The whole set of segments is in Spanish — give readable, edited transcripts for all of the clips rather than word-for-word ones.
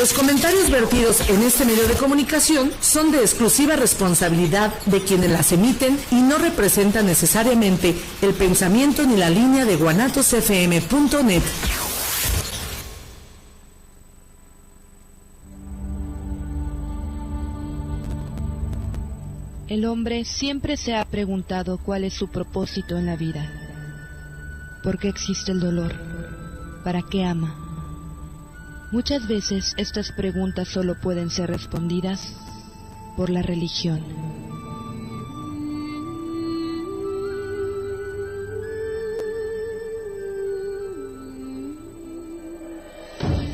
Los comentarios vertidos en este medio de comunicación son de exclusiva responsabilidad de quienes las emiten y no representan necesariamente el pensamiento ni la línea de guanatosfm.net. El hombre siempre se ha preguntado cuál es su propósito en la vida. ¿Por qué existe el dolor? ¿Para qué ama? Muchas veces estas preguntas solo pueden ser respondidas por la religión.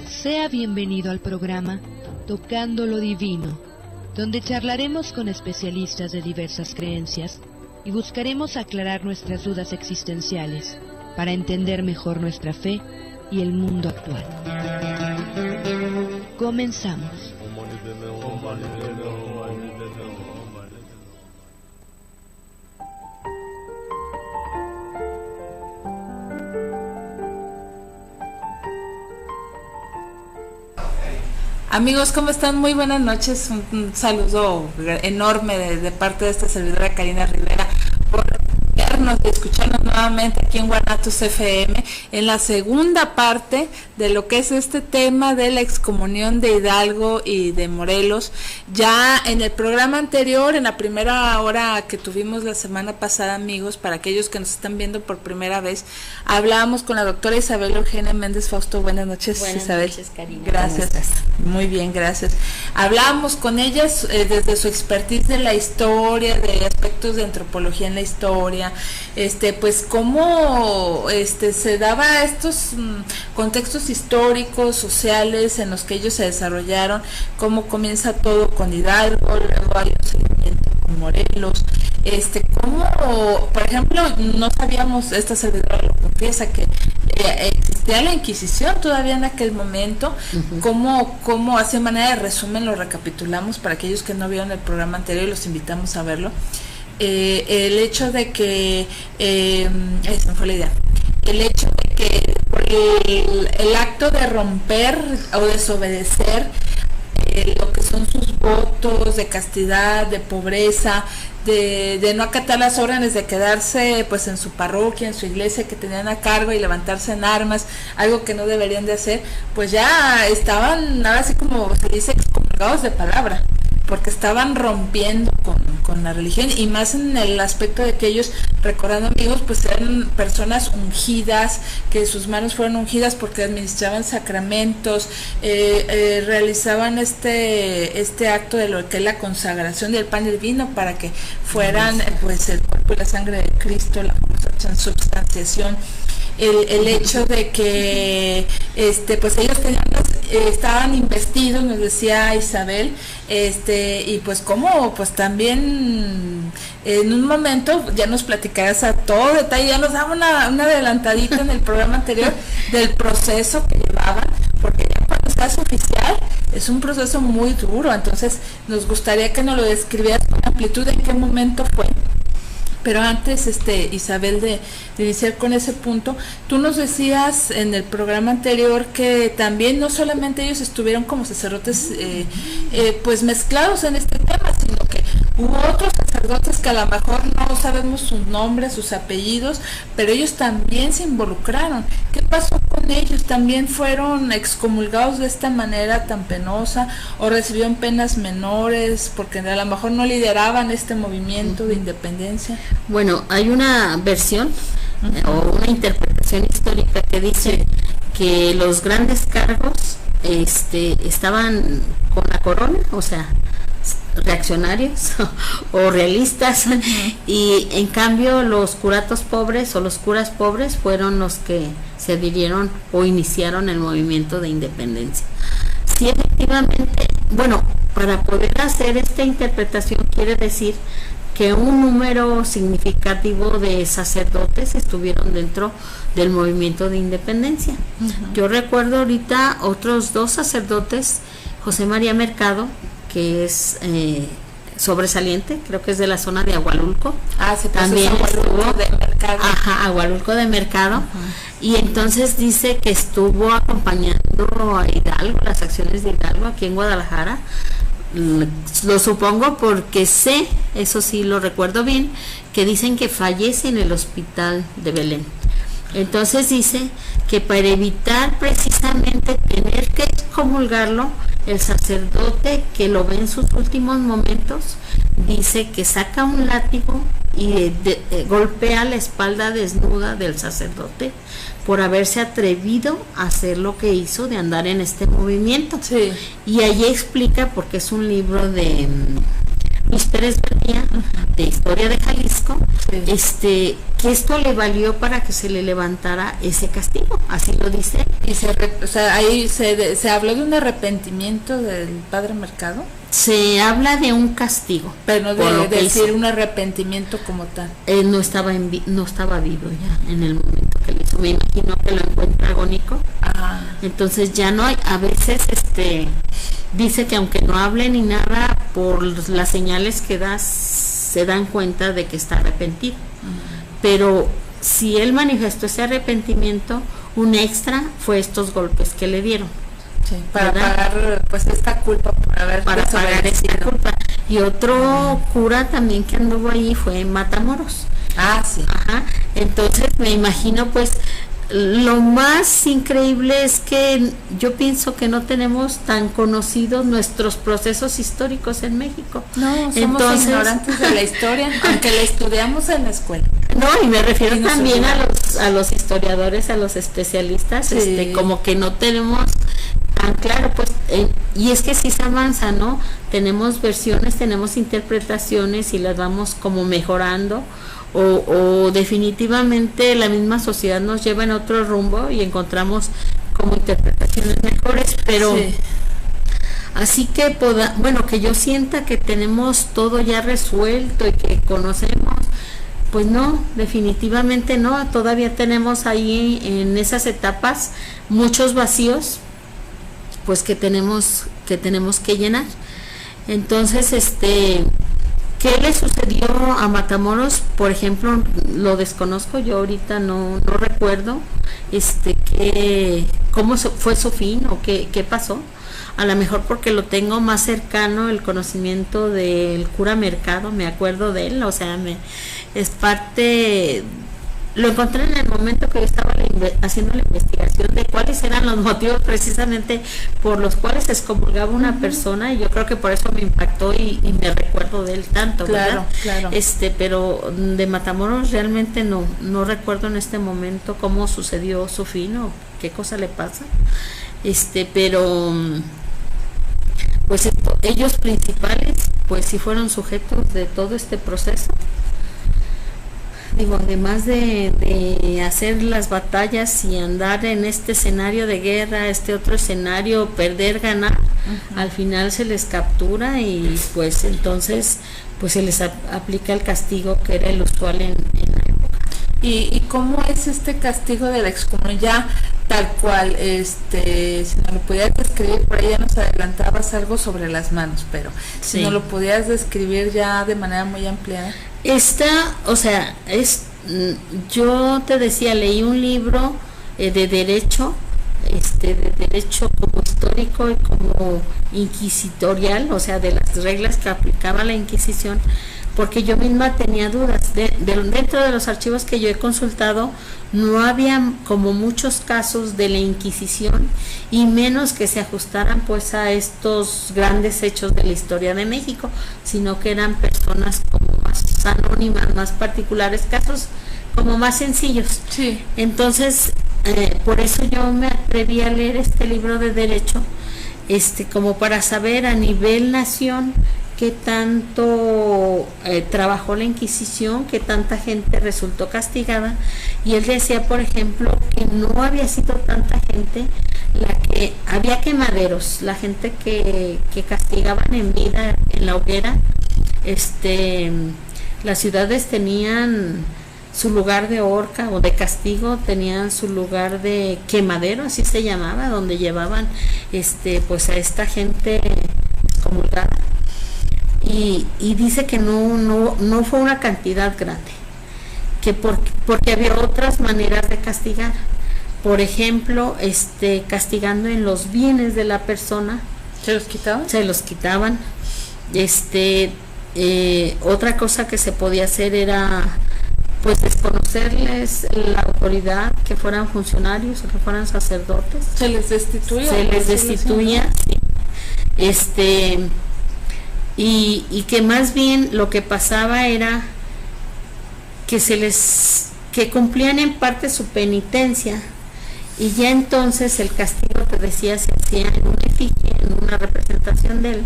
Sea bienvenido al programa Tocando lo Divino, donde charlaremos con especialistas de diversas creencias y buscaremos aclarar nuestras dudas existenciales para entender mejor nuestra fe y el mundo actual. Comenzamos. Amigos, ¿cómo están? Muy buenas noches. Un saludo enorme de parte de esta servidora Karina Rivera por vernos y escucharnos nuevamente aquí en Guanatos FM en la segunda parte de lo que es este tema de la excomunión de Hidalgo y de Morelos. Ya en el programa anterior, en la primera hora que tuvimos la semana pasada, amigos, para aquellos que nos están viendo por primera vez, hablábamos con la doctora Isabel Eugenia Méndez Fausto. Buenas noches, Isabel. Buenas noches, Karina. Gracias. Muy bien, gracias. Hablábamos con ellas desde su expertise de la historia, de aspectos de antropología en la historia, pues cómo se daba estos contextos históricos, sociales en los que ellos se desarrollaron, cómo comienza todo con Hidalgo, luego hay un seguimiento con Morelos, cómo, por ejemplo, no sabíamos, esta servidora lo confiesa, que existía la Inquisición todavía en aquel momento. Cómo hace manera de resumen lo recapitulamos para aquellos que no vieron el programa anterior y los invitamos a verlo. El hecho de que se me fue la idea, el hecho de que por el acto de romper o desobedecer lo que son sus votos de castidad, de pobreza, de no acatar las órdenes, de quedarse pues en su parroquia, en su iglesia que tenían a cargo y levantarse en armas, algo que no deberían de hacer, pues ya estaban, ahora sí como se dice, excomulgados de palabra, porque estaban rompiendo con la religión, y más en el aspecto de que ellos, recordando, amigos, pues eran personas ungidas, que sus manos fueron ungidas porque administraban sacramentos, realizaban este acto de lo que es la consagración del pan y el vino para que fueran pues el cuerpo y la sangre de Cristo, la famosa transubstanciación. El hecho de que pues ellos estaban investidos, nos decía Isabel, y pues como pues también en un momento ya nos platicarás a todo detalle, ya nos daba una adelantadita en el programa anterior del proceso que llevaban, porque ya cuando se hace oficial es un proceso muy duro. Entonces nos gustaría que nos lo describieras con amplitud en qué momento fue. Pero antes, Isabel, de iniciar con ese punto, tú nos decías en el programa anterior que también no solamente ellos estuvieron como sacerdotes pues mezclados en este tema, sino que hubo otros sacerdotes que a lo mejor no sabemos sus nombres, sus apellidos, pero ellos también se involucraron. ¿Qué pasó con ellos? ¿También fueron excomulgados de esta manera tan penosa o recibieron penas menores porque a lo mejor no lideraban este movimiento de independencia? Bueno, hay una versión o una interpretación histórica que dice que los grandes cargos estaban con la corona, o sea, reaccionarios o realistas, y en cambio los curatos pobres o los curas pobres fueron los que se adhirieron o iniciaron el movimiento de independencia. Sí, efectivamente, bueno, para poder hacer esta interpretación quiere decir que un número significativo de sacerdotes estuvieron dentro del movimiento de independencia. Yo recuerdo ahorita otros dos sacerdotes, José María Mercado, que es sobresaliente, creo que es de la zona de Agualulco. Sí, pues también estuvo de Mercado. Agualulco de Mercado. Y entonces dice que estuvo acompañando a Hidalgo, las acciones de Hidalgo aquí en Guadalajara. Lo supongo porque sé, eso sí lo recuerdo bien, que dicen que fallece en el hospital de Belén. Entonces dice que para evitar precisamente tener que excomulgarlo, el sacerdote que lo ve en sus últimos momentos dice que saca un látigo y golpea la espalda desnuda del sacerdote por haberse atrevido a hacer lo que hizo, de andar en este movimiento. Sí. Y allí explica, porque es un libro de Luis Pérez Bernía, de Historia de Jalisco, que esto le valió para que se le levantara ese castigo, así lo dice. Y ahí se habló de un arrepentimiento del padre Mercado. Se habla de un castigo, pero no de decir un arrepentimiento como tal. No estaba vivo ya en el momento que lo hizo. Me imagino que lo encuentra agónico. Entonces ya no hay, a veces dice que aunque no hable ni nada, por las señales que da se dan cuenta de que está arrepentido. Pero si él manifestó ese arrepentimiento, un extra fue estos golpes que le dieron. Sí, para pagar pues esta culpa por haber pagar esta culpa. Y otro cura también que anduvo ahí fue Matamoros. Sí. Entonces me imagino pues lo más increíble es que yo pienso que no tenemos tan conocidos nuestros procesos históricos en México. No, somos ignorantes de la historia, aunque la estudiamos en la escuela. No, y me refiero también a los historiadores, a los especialistas, sí. Como que no tenemos tan claro, pues, y es que sí se avanza, ¿no? Tenemos versiones, tenemos interpretaciones y las vamos como mejorando. O definitivamente la misma sociedad nos lleva en otro rumbo y encontramos como interpretaciones mejores, pero sí. Así que que yo sienta que tenemos todo ya resuelto y que conocemos, pues no, definitivamente no, todavía tenemos ahí en esas etapas muchos vacíos, pues que tenemos que llenar. Entonces, ¿qué le sucedió a Matamoros? Por ejemplo, lo desconozco, yo ahorita no recuerdo cómo fue su fin o qué pasó. A lo mejor porque lo tengo más cercano el conocimiento del cura Mercado, me acuerdo de él, o sea, es parte. Lo encontré en el momento que yo estaba haciendo la investigación de cuáles eran los motivos precisamente por los cuales se excomulgaba una persona, y yo creo que por eso me impactó y me recuerdo de él tanto, claro, ¿verdad? Claro. Pero de Matamoros realmente no recuerdo en este momento cómo sucedió su fin o qué cosa le pasa. Pero pues ellos principales pues sí fueron sujetos de todo este proceso. Digo, además de hacer las batallas y andar en este escenario de guerra, otro escenario, perder, ganar, al final se les captura y pues entonces pues se les aplica el castigo que era el usual en la época. ¿Y cómo es este castigo de la excomunión? Ya tal cual, si no lo pudieras describir, por ahí ya nos adelantabas algo sobre las manos, pero si no lo pudieras describir ya de manera muy amplia. Yo te decía, leí un libro de derecho, de derecho como histórico y como inquisitorial, o sea, de las reglas que aplicaba la Inquisición, porque yo misma tenía dudas. Dentro de los archivos que yo he consultado, no había como muchos casos de la Inquisición, y menos que se ajustaran pues a estos grandes hechos de la historia de México, sino que eran personas como más anónimas, más particulares, casos como más sencillos. Sí. Entonces, por eso yo me atreví a leer este libro de derecho, como para saber a nivel nación qué tanto trabajó la Inquisición, qué tanta gente resultó castigada, y él decía, por ejemplo, que no había sido tanta gente la que había quemaderos, la gente que castigaban en vida en la hoguera. Las ciudades tenían su lugar de horca o de castigo, tenían su lugar de quemadero, así se llamaba, donde llevaban pues a esta gente excomulgada. y dice que no fue una cantidad grande, que porque había otras maneras de castigar. Por ejemplo, castigando en los bienes de la persona. ¿Se los quitaban? Se los quitaban. Otra cosa que se podía hacer era pues desconocerles la autoridad, que fueran funcionarios o que fueran sacerdotes. Se les destituía. Sí. Y que más bien lo que pasaba era que cumplían en parte su penitencia, y ya entonces el castigo, te decía, se hacía en una efigie, en una representación de él,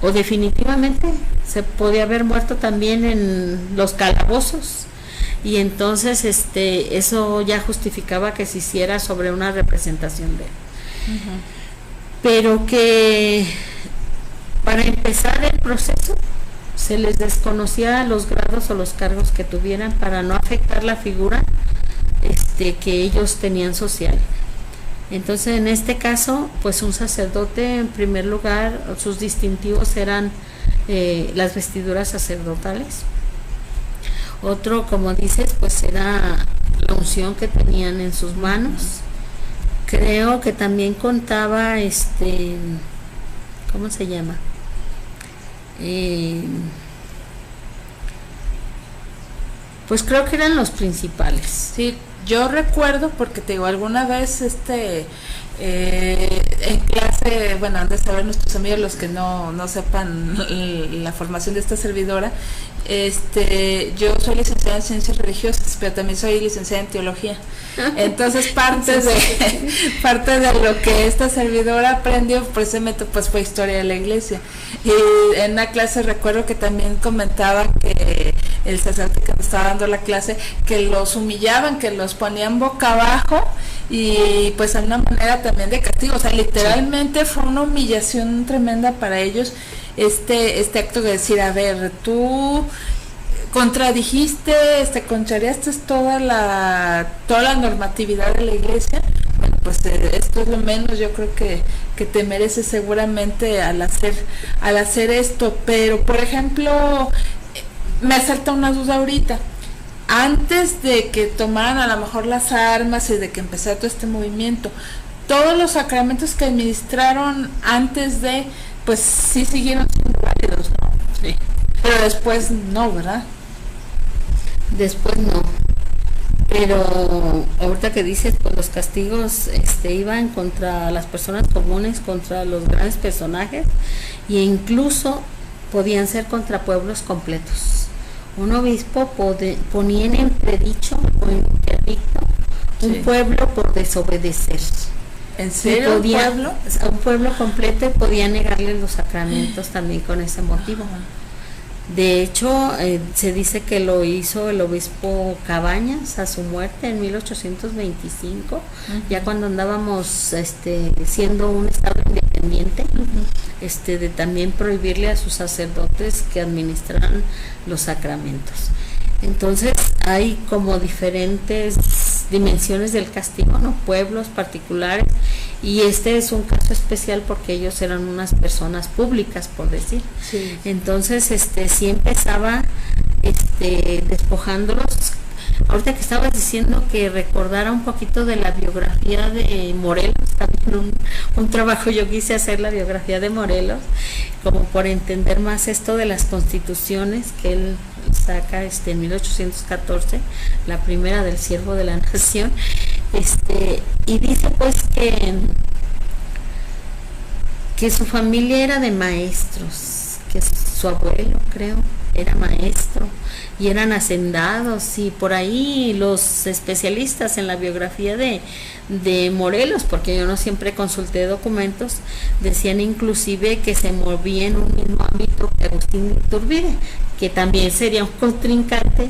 o definitivamente se podía haber muerto también en los calabozos, y entonces eso ya justificaba que se hiciera sobre una representación de él. Uh-huh. Pero que para empezar el proceso se les desconocía los grados o los cargos que tuvieran, para no afectar la figura que ellos tenían social. Entonces, en este caso, pues un sacerdote, en primer lugar, sus distintivos eran las vestiduras sacerdotales. Otro, como dices, pues era la unción que tenían en sus manos. Creo que también contaba, ¿cómo se llama? Pues creo que eran los principales. Sí, yo recuerdo, porque te digo, alguna vez en clase, bueno, han de saber nuestros amigos, los que no sepan la formación de esta servidora, yo soy licenciada en ciencias religiosas, pero también soy licenciada en teología. Entonces parte de lo que esta servidora aprendió precisamente pues fue historia de la iglesia. Y en una clase recuerdo que también comentaba que el sacerdote que nos estaba dando la clase, que los humillaban, que los ponían boca abajo, y pues en una manera también de castigo, o sea, literalmente fue una humillación tremenda para ellos este acto de decir, a ver, tú contradijiste, contrariaste toda la normatividad de la iglesia. Bueno, pues esto es lo menos, yo creo que te mereces seguramente al hacer esto. Pero por ejemplo, me asalta una duda ahorita. Antes de que tomaran a lo mejor las armas y de que empezara todo este movimiento, todos los sacramentos que administraron antes de, pues sí siguieron siendo válidos, ¿no? Sí. Pero después no, ¿verdad? Después no. Pero ahorita que dices, pues los castigos iban contra las personas comunes, contra los grandes personajes, e incluso podían ser contra pueblos completos. Un obispo ponía en entredicho o en interdicto un pueblo por desobedecer. ¿En serio? A un pueblo completo, podía negarle los sacramentos también con ese motivo. De hecho, se dice que lo hizo el obispo Cabañas a su muerte en 1825, ya cuando andábamos siendo un estado independiente, de también prohibirle a sus sacerdotes que administraran los sacramentos. Entonces hay como diferentes dimensiones del castigo, ¿no? Pueblos particulares, y este es un caso especial porque ellos eran unas personas públicas, por decir. Sí. Entonces sí empezaba despojándolos. Ahorita que estabas diciendo que recordara un poquito de la biografía de Morelos, también un trabajo, yo quise hacer la biografía de Morelos, como por entender más esto de las constituciones que él saca en 1814, la primera del Siervo de la Nación, y dice pues que su familia era de maestros, que su abuelo, creo, era maestro, y eran hacendados, y por ahí los especialistas en la biografía de Morelos, porque yo no siempre consulté documentos, decían inclusive que se movía en un mismo ámbito que Agustín de Iturbide, que también sería un contrincante,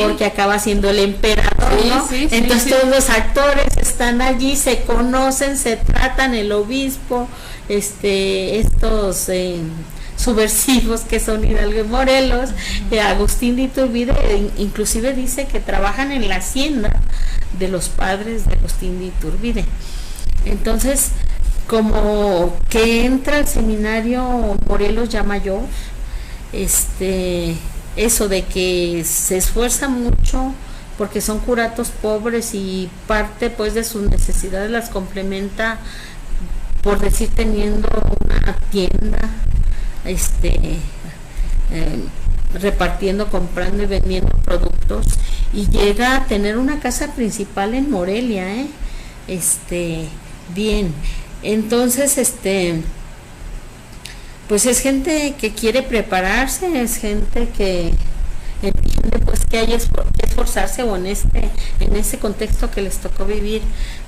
porque acaba siendo el emperador, ¿no? Entonces todos los actores están allí, se conocen, se tratan, el obispo, estos subversivos que son Hidalgo y Morelos, Agustín de Iturbide inclusive dice que trabajan en la hacienda de los padres de Agustín de Iturbide. Entonces como que entra al seminario Morelos ya mayor, eso de que se esfuerza mucho porque son curatos pobres y parte pues de sus necesidades las complementa, por decir, teniendo una tienda, repartiendo, comprando y vendiendo productos, y llega a tener una casa principal en Morelia, bien, entonces pues es gente que quiere prepararse, es gente que entiende pues que hay que esforzarse, o en ese contexto que les tocó vivir,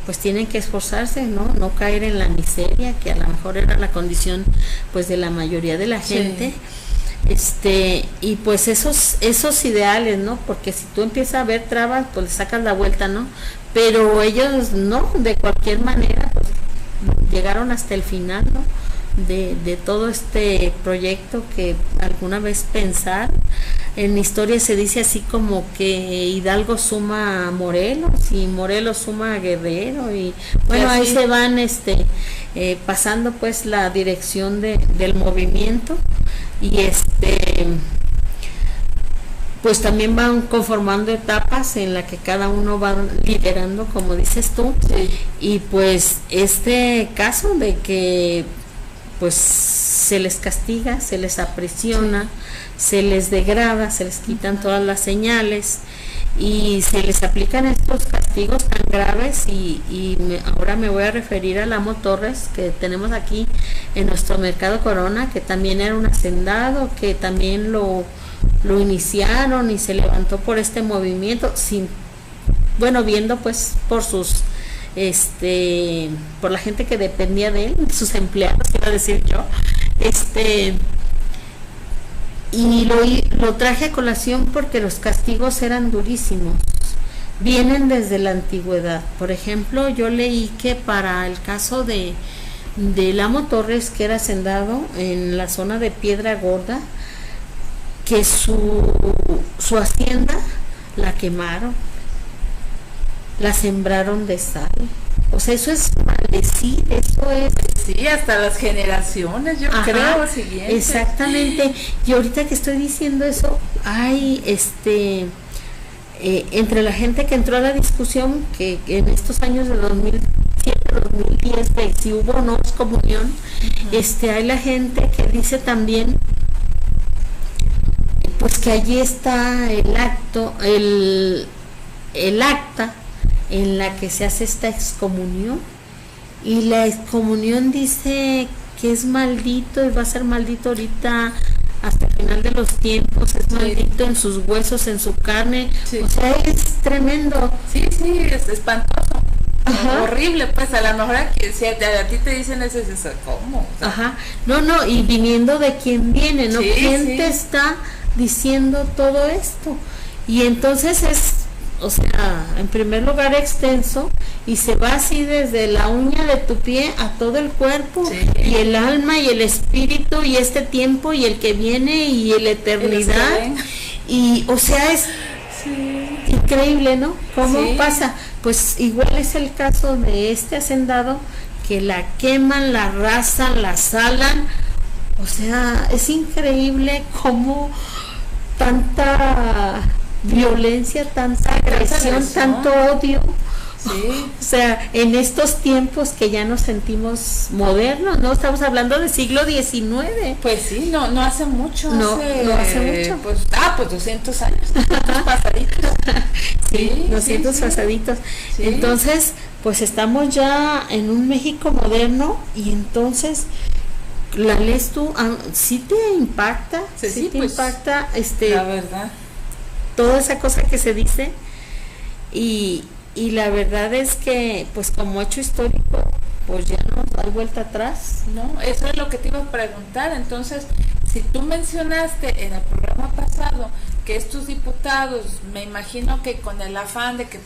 pues tienen que esforzarse, no caer en la miseria, que a lo mejor era la condición pues de la mayoría de la gente. Y pues esos ideales, ¿no? Porque si tú empiezas a ver trabas, pues le sacas la vuelta, ¿no? Pero ellos no, de cualquier manera, pues llegaron hasta el final, ¿no? De todo este proyecto que alguna vez pensar. En historia se dice así como que Hidalgo suma a Morelos y Morelos suma a Guerrero, y bueno, ahí se van pasando pues la dirección del movimiento, y pues también van conformando etapas en la que cada uno va liderando, como dices tú, y pues este caso de que pues se les castiga, se les aprisiona, se les degrada, se les quitan todas las señales y se les aplican estos castigos tan graves, ahora me voy a referir al Amo Torres, que tenemos aquí en nuestro Mercado Corona, que también era un hacendado, que también lo iniciaron y se levantó por este movimiento, viendo pues por sus por la gente que dependía de él, sus empleados, quiero decir yo, y lo traje a colación porque los castigos eran durísimos, vienen desde la antigüedad. Por ejemplo, yo leí que para el caso del Amo Torres, que era hacendado en la zona de Piedra Gorda, que su hacienda la quemaron, la sembraron de sal. O sea, eso es maldecir, eso es... Sí, hasta las generaciones, yo creo, siguiente. Exactamente. Y ahorita que estoy diciendo eso, hay entre la gente que entró a la discusión, que en estos años de 2007, 2010, si hubo o no excomunión, hay la gente que dice también pues que allí está el acta en la que se hace esta excomunión, y la excomunión dice que es maldito y va a ser maldito ahorita hasta el final de los tiempos, es maldito en sus huesos, en su carne, o sea, es tremendo. Sí, es espantoso. Horrible, pues a lo mejor si a ti te dicen eso, es eso, ¿cómo? O sea, no, y viniendo de quién viene, ¿no? ¿Quién te está diciendo todo esto? Y entonces o sea, en primer lugar extenso, y se va así desde la uña de tu pie a todo el cuerpo, y el alma y el espíritu y este tiempo y el que viene y la eternidad, y o sea, es increíble, ¿no? ¿Cómo pasa? Pues igual es el caso de este hacendado, que la queman, la rasan, la salan, o sea, es increíble cómo tanta violencia, tanta agresión, tanto odio. O sea, en estos tiempos que ya nos sentimos modernos, ¿no? Estamos hablando del siglo XIX. Pues sí, no hace mucho. No hace mucho. Pues 200 años, 200 pasaditos. Sí, 200 pasaditos. Sí. Entonces, pues estamos ya en un México moderno, y entonces la lees tú, sí te impacta, sí te impacta, la verdad, toda esa cosa que se dice, y la verdad es que pues como hecho histórico pues ya no hay vuelta atrás. No, eso es lo que te iba a preguntar. Entonces, si tú mencionaste en el programa pasado que estos diputados, me imagino que con el afán de que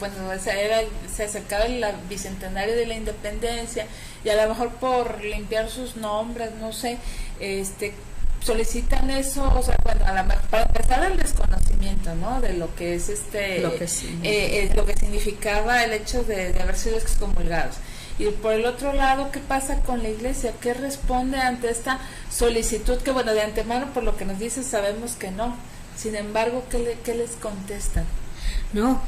se acercaba el bicentenario de la independencia, y a lo mejor por limpiar sus nombres, no sé, solicitan eso, o sea, bueno, para empezar el desconocimiento, ¿no? De lo que es lo que significaba el hecho de haber sido excomulgados. Y por el otro lado, ¿qué pasa con la iglesia? ¿Qué responde ante esta solicitud? Que bueno, de antemano, por lo que nos dices, sabemos que no. Sin embargo, ¿qué les contestan? No,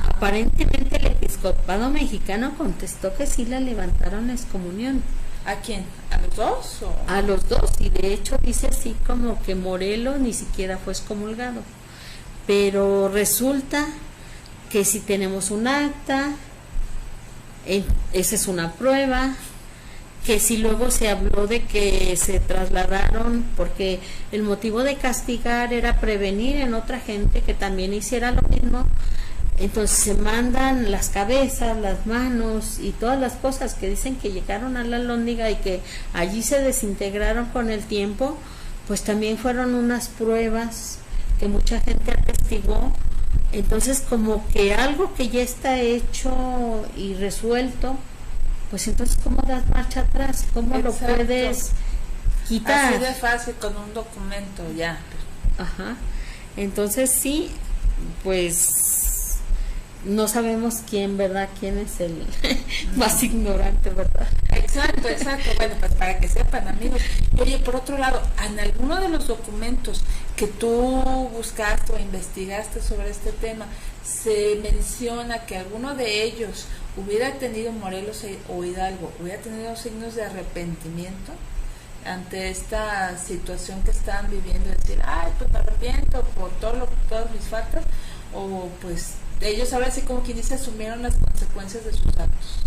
aparentemente el episcopado mexicano contestó que sí la levantaron la excomunión. ¿A quién? ¿A los dos? ¿O? A los dos, y de hecho dice así como que Morelos ni siquiera fue excomulgado. Pero resulta que si tenemos un acta, esa es una prueba, que si luego se habló de que se trasladaron, porque el motivo de castigar era prevenir en otra gente que también hiciera lo mismo, entonces se mandan las cabezas, las manos y todas las cosas que dicen que llegaron a la Alhóndiga y que allí se desintegraron con el tiempo, pues también fueron unas pruebas que mucha gente atestiguó. Entonces como que algo que ya está hecho y resuelto, pues entonces ¿cómo das marcha atrás? ¿Cómo Exacto. lo puedes quitar? Así de fácil con un documento ya. Ajá. Entonces sí, pues no sabemos quién, ¿verdad? ¿Quién es el más ignorante, verdad? Exacto. Bueno, pues para que sepan, amigos. Oye, por otro lado, en alguno de los documentos que tú buscaste o investigaste sobre este tema, se menciona que alguno de ellos hubiera tenido, Morelos o Hidalgo, hubiera tenido signos de arrepentimiento ante esta situación que estaban viviendo, decir, ay, pues me arrepiento por todas mis faltas, o pues ellos ahora sí, como quien dice, asumieron las consecuencias de sus actos.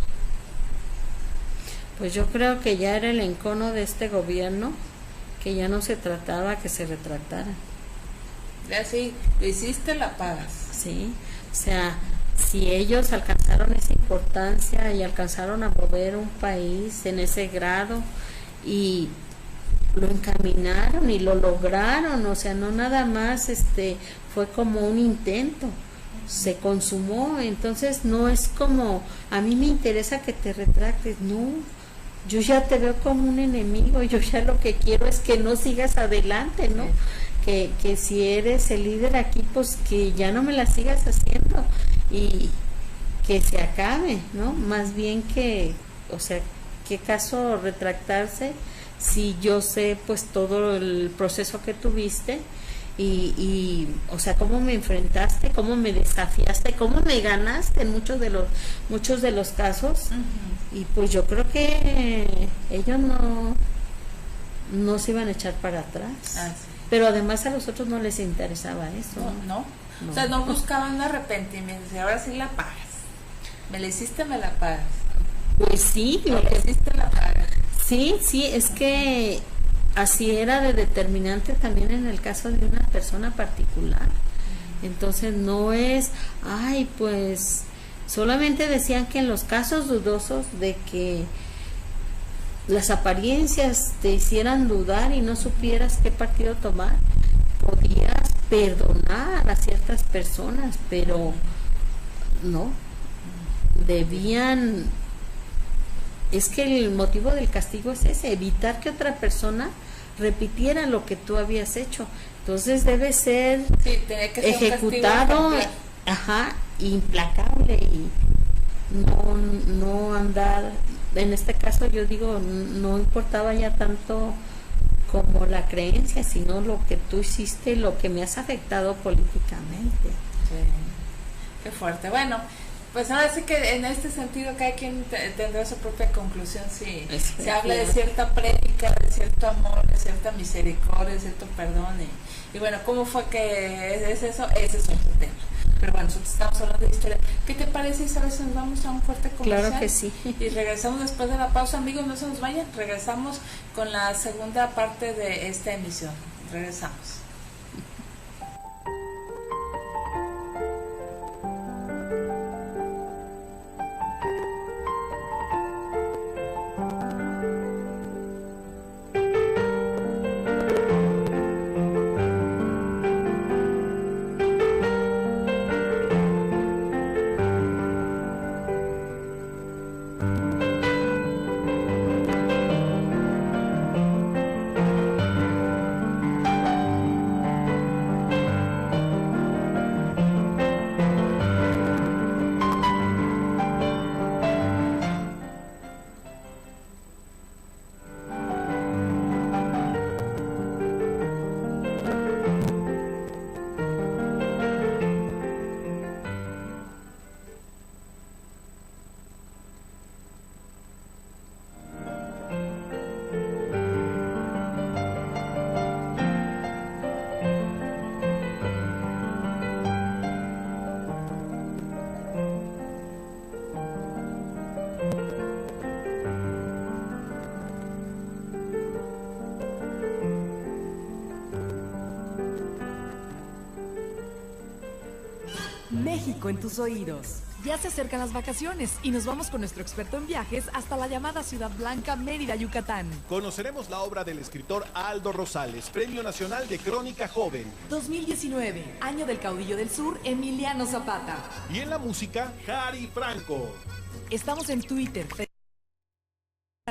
Pues yo creo que ya era el encono de este gobierno, que ya no se trataba que se retractara. Ya sí, lo hiciste, la pagas. Sí, o sea, si ellos alcanzaron esa importancia y alcanzaron a mover un país en ese grado y lo encaminaron y lo lograron, o sea, no nada más fue como un intento, se consumó. Entonces no es como a mí me interesa que te retractes, no, yo ya te veo como un enemigo, yo ya lo que quiero es que no sigas adelante, ¿no? Que si eres el líder aquí, pues que ya no me la sigas haciendo y que se acabe, ¿no? Más bien que, o sea, ¿qué caso retractarse si yo sé pues todo el proceso que tuviste y o sea, cómo me enfrentaste, cómo me desafiaste, cómo me ganaste en muchos de los casos? Uh-huh. Y pues yo creo que ellos no se iban a echar para atrás. Ah, sí. Pero además a los otros no les interesaba eso. No. O sea, no buscaban un arrepentimiento. Y ahora sí la pagas. Me la hiciste, me la pagas. Pues sí. Me la hiciste, la pagas. Sí, es que así era de determinante también en el caso de una persona particular. Entonces no es, ay, pues solamente decían que en los casos dudosos de que las apariencias te hicieran dudar y no supieras qué partido tomar, podías perdonar a ciertas personas, pero no, debían, es que el motivo del castigo es ese, evitar que otra persona repitiera lo que tú habías hecho. Entonces debe ser, sí, tenía que ser ejecutado, implacable y no andar. En este caso yo digo, no importaba ya tanto como la creencia, sino lo que tú hiciste, lo que me has afectado políticamente. Sí. Qué fuerte. Bueno, pues ahora sí que en este sentido cada quien tendrá su propia conclusión. Sí, se habla de cierta prédica, de cierto amor, de cierta misericordia, de cierto perdón. Y bueno, ¿cómo fue que es eso? Ese es otro tema. Pero bueno, nosotros estamos hablando de historia. ¿Qué te parece, Isabel, si nos vamos a un fuerte comercial? Claro que sí. Y regresamos después de la pausa. Amigos, no se nos vayan. Regresamos con la segunda parte de esta emisión. Regresamos. eco en tus oídos. Ya se acercan las vacaciones y nos vamos con nuestro experto en viajes hasta la llamada Ciudad Blanca, Mérida, Yucatán. Conoceremos la obra del escritor Aldo Rosales, Premio Nacional de Crónica Joven. 2019, año del caudillo del sur, Emiliano Zapata. Y en la música, Jari Franco. Estamos en Twitter,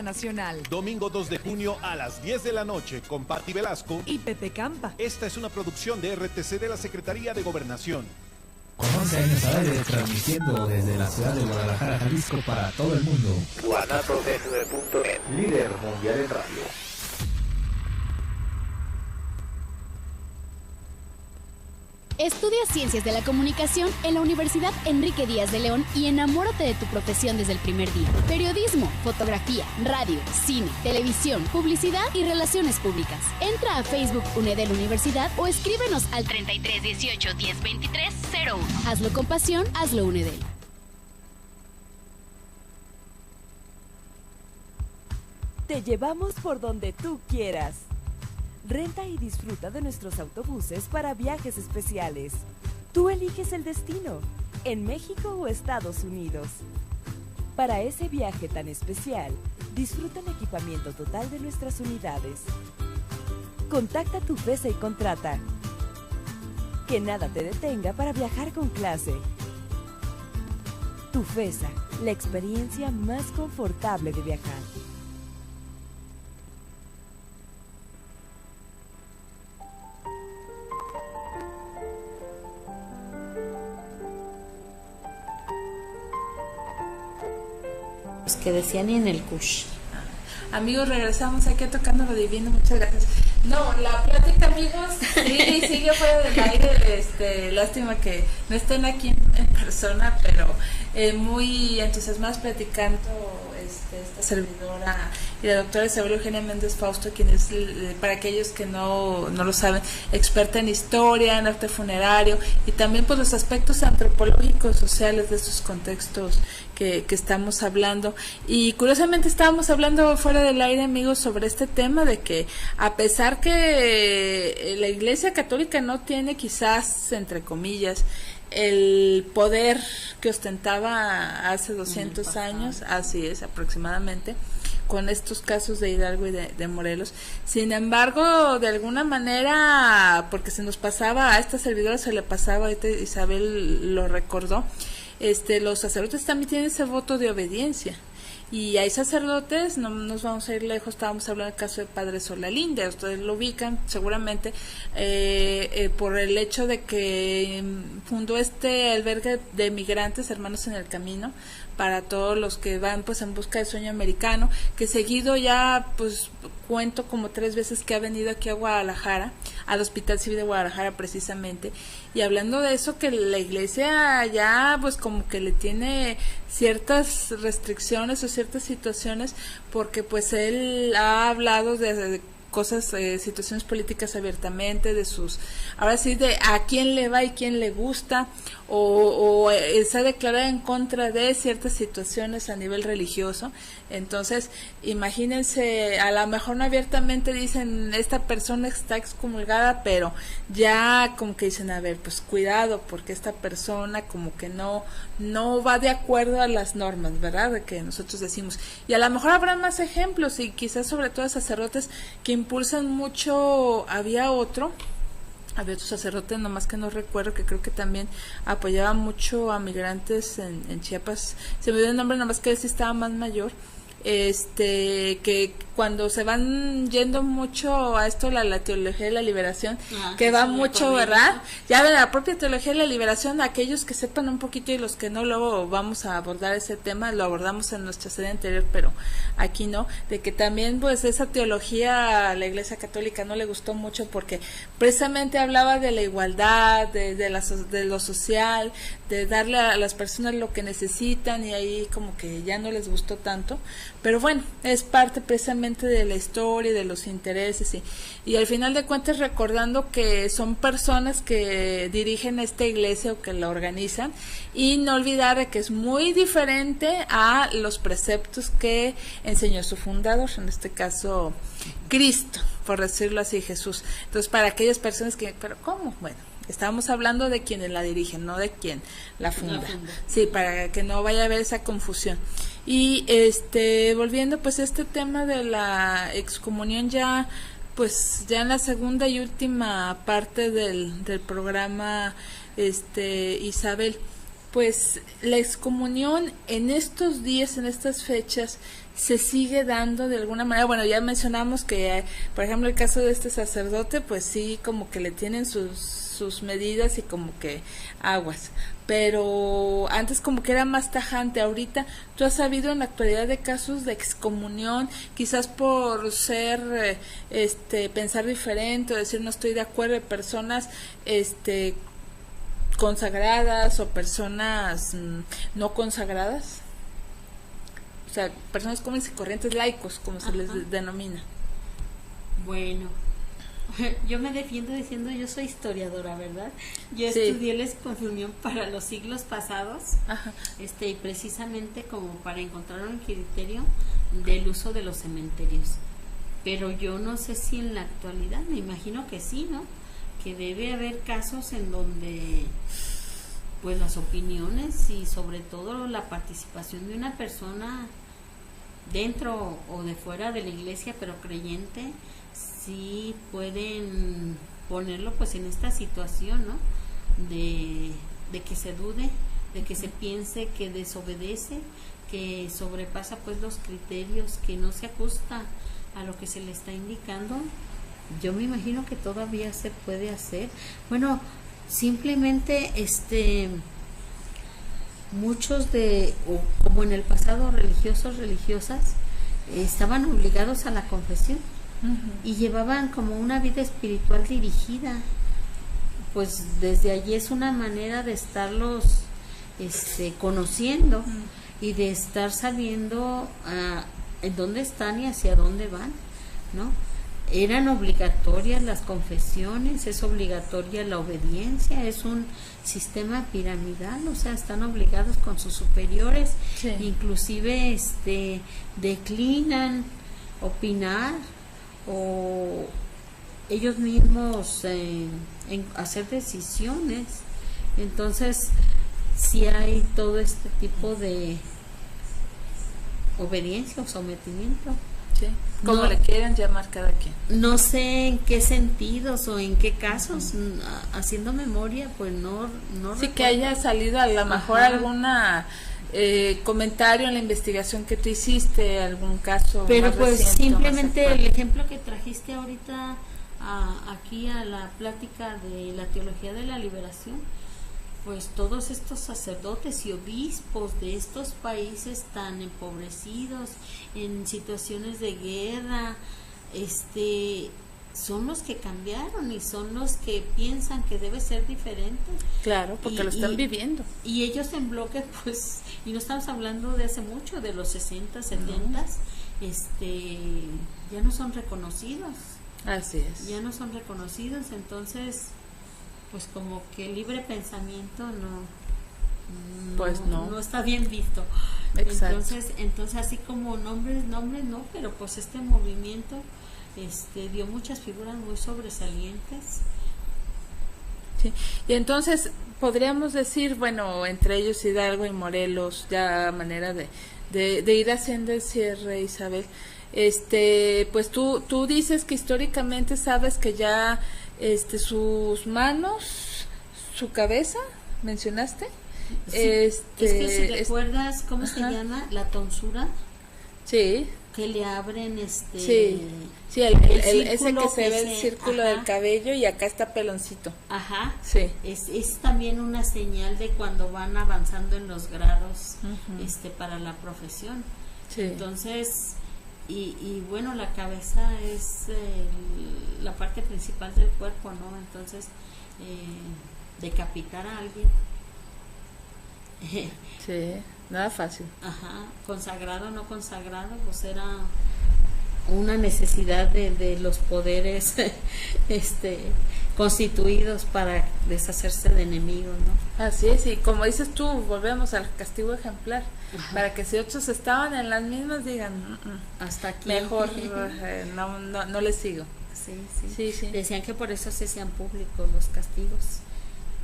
Nacional. Domingo 2 de junio a las 10 de la noche con Patti Velasco y Pepe Campa. Esta es una producción de RTC de la Secretaría de Gobernación. Con 11 años al aire, transmitiendo desde la ciudad de Guadalajara, Jalisco, para todo el mundo. guanatosfm.net, líder mundial en radio. Estudia Ciencias de la Comunicación en la Universidad Enrique Díaz de León y enamórate de tu profesión desde el primer día. Periodismo, fotografía, radio, cine, televisión, publicidad y relaciones públicas. Entra a Facebook UNEDEL Universidad o escríbenos al 33 18 10 23 01. Hazlo con pasión, hazlo UNEDEL. Te llevamos por donde tú quieras. Renta y disfruta de nuestros autobuses para viajes especiales. Tú eliges el destino, en México o Estados Unidos. Para ese viaje tan especial, disfruta el equipamiento total de nuestras unidades. Contacta a Tufesa y contrata. Que nada te detenga para viajar con clase. Tufesa, la experiencia más confortable de viajar. Que decían y en el Kush. Amigos, regresamos aquí a Tocando lo Divino, muchas gracias. No, la plática, amigos, sigue fuera del aire, lástima que no estén aquí en persona, pero muy entusiasmados platicando esta servidora y la doctora Isabel Eugenia Méndez Fausto, quien es, para aquellos que no lo saben, experta en historia, en arte funerario y también pues los aspectos antropológicos, sociales de estos contextos que estamos hablando. Y curiosamente estábamos hablando fuera del aire, amigos, sobre este tema de que a pesar que la Iglesia Católica no tiene quizás, entre comillas, el poder que ostentaba hace 200 años, así es, aproximadamente, con estos casos de Hidalgo y de Morelos. Sin embargo, de alguna manera, porque se nos pasaba, a esta servidora se le pasaba, ahorita Isabel lo recordó, los sacerdotes también tienen ese voto de obediencia. Y hay sacerdotes, no nos vamos a ir lejos, estábamos hablando del caso de Padre Solalinde, ustedes lo ubican seguramente, por el hecho de que fundó este albergue de migrantes, Hermanos en el Camino, para todos los que van pues en busca del sueño americano, que seguido ya pues cuento como 3 veces que ha venido aquí a Guadalajara, al Hospital Civil de Guadalajara precisamente, y hablando de eso, que la iglesia ya pues como que le tiene ciertas restricciones o ciertas situaciones, porque pues él ha hablado de cosas, situaciones políticas abiertamente, de sus, ahora sí, de a quién le va y quién le gusta, o se ha declarado en contra de ciertas situaciones a nivel religioso. Entonces, imagínense, a lo mejor no abiertamente dicen esta persona está excomulgada, pero ya como que dicen, a ver, pues cuidado, porque esta persona como que no va de acuerdo a las normas, ¿verdad?, de que nosotros decimos. Y a lo mejor habrá más ejemplos, y quizás sobre todo sacerdotes que impulsan mucho. Había otro sacerdote, nomás que no recuerdo, que creo que también apoyaba mucho a migrantes en Chiapas, se me dio el nombre, nomás que él sí estaba más mayor, que cuando se van yendo mucho a esto, la teología de la liberación, que va mucho, ¿verdad? Ya de la propia teología de la liberación, aquellos que sepan un poquito y los que no, luego vamos a abordar ese tema, lo abordamos en nuestra serie anterior, pero aquí no, de que también pues esa teología a la Iglesia Católica no le gustó mucho, porque precisamente hablaba de la igualdad, de lo social, de darle a las personas lo que necesitan, y ahí como que ya no les gustó tanto, pero bueno, es parte precisamente de la historia y de los intereses, y al final de cuentas recordando que son personas que dirigen esta iglesia o que la organizan, y no olvidar de que es muy diferente a los preceptos que enseñó su fundador, en este caso Cristo, por decirlo así, Jesús. Entonces, para aquellas personas que, pero ¿cómo? Bueno, Estábamos hablando de quienes la dirigen, no de quien la funda. Sí, para que no vaya a haber esa confusión. Y volviendo pues a este tema de la excomunión, ya en la segunda y última parte del programa, Isabel, pues la excomunión en estos días, en estas fechas, se sigue dando de alguna manera. Bueno, ya mencionamos que, por ejemplo, el caso de este sacerdote, pues sí, como que le tienen sus medidas y como que aguas, pero antes como que era más tajante. Ahorita, ¿tú has sabido en la actualidad de casos de excomunión, quizás por ser, pensar diferente o decir no estoy de acuerdo, de personas, consagradas o personas no consagradas? O sea, personas comunes y corrientes, laicos, como se les denomina. Bueno, yo me defiendo diciendo yo soy historiadora, ¿verdad? Yo estudié la excomunión para los siglos pasados, y precisamente como para encontrar un criterio del uso de los cementerios. Pero yo no sé si en la actualidad, me imagino que sí, ¿no? Que debe haber casos en donde pues las opiniones y sobre todo la participación de una persona dentro o de fuera de la iglesia pero creyente sí pueden ponerlo pues en esta situación, ¿no? De que se dude, de que se piense que desobedece, que sobrepasa pues los criterios, que no se ajusta a lo que se le está indicando. Yo me imagino que todavía se puede hacer. Bueno, simplemente muchos como en el pasado religiosos, religiosas, estaban obligados a la confesión y llevaban como una vida espiritual dirigida. Pues desde allí es una manera de estarlos conociendo y de estar sabiendo en dónde están y hacia dónde van, ¿no? Eran obligatorias las confesiones, es obligatoria la obediencia, es un sistema piramidal, o sea, están obligados con sus superiores, inclusive declinan opinar o ellos mismos en hacer decisiones. Entonces sí hay todo este tipo de obediencia o sometimiento. Sí, como le quieran llamar cada quien. No sé en qué sentidos o en qué casos, haciendo memoria, pues no sí, que haya salido a lo mejor alguna comentario en la investigación que tú hiciste, algún caso. Pero más pues reciente, simplemente el ejemplo que trajiste ahorita aquí a la plática de la teología de la liberación, pues todos estos sacerdotes y obispos de estos países tan empobrecidos, en situaciones de guerra, son los que cambiaron y son los que piensan que debe ser diferente. Claro, porque lo están viviendo. Y ellos en bloque, pues, y no estamos hablando de hace mucho, de los 60, 70, ya no son reconocidos. Así es. Ya no son reconocidos, entonces pues como que el libre pensamiento no está bien visto. Exacto. Entonces así como nombres no, pero pues este movimiento dio muchas figuras muy sobresalientes. Sí. Y entonces podríamos decir, bueno, entre ellos Hidalgo y Morelos, ya manera de ir haciendo el cierre, Isabel. Pues tú dices que históricamente sabes que ya sus manos, su cabeza, ¿mencionaste? Sí, es que si recuerdas cómo se llama la tonsura, sí, que le abren sí, ese que se ve el círculo del cabello y acá está peloncito. Ajá. Sí. Es también una señal de cuando van avanzando en los grados para la profesión. Sí. Entonces y bueno, la cabeza es la parte principal del cuerpo, ¿no? Entonces decapitar a alguien sí, nada fácil. Ajá, consagrado o no consagrado, pues era una necesidad de los poderes constituidos para deshacerse de enemigos, ¿no? Así es, y como dices tú, volvemos al castigo ejemplar. Ajá. Para que si otros estaban en las mismas digan hasta aquí mejor no les sigo. Sí. Decían que por eso se hacían públicos los castigos.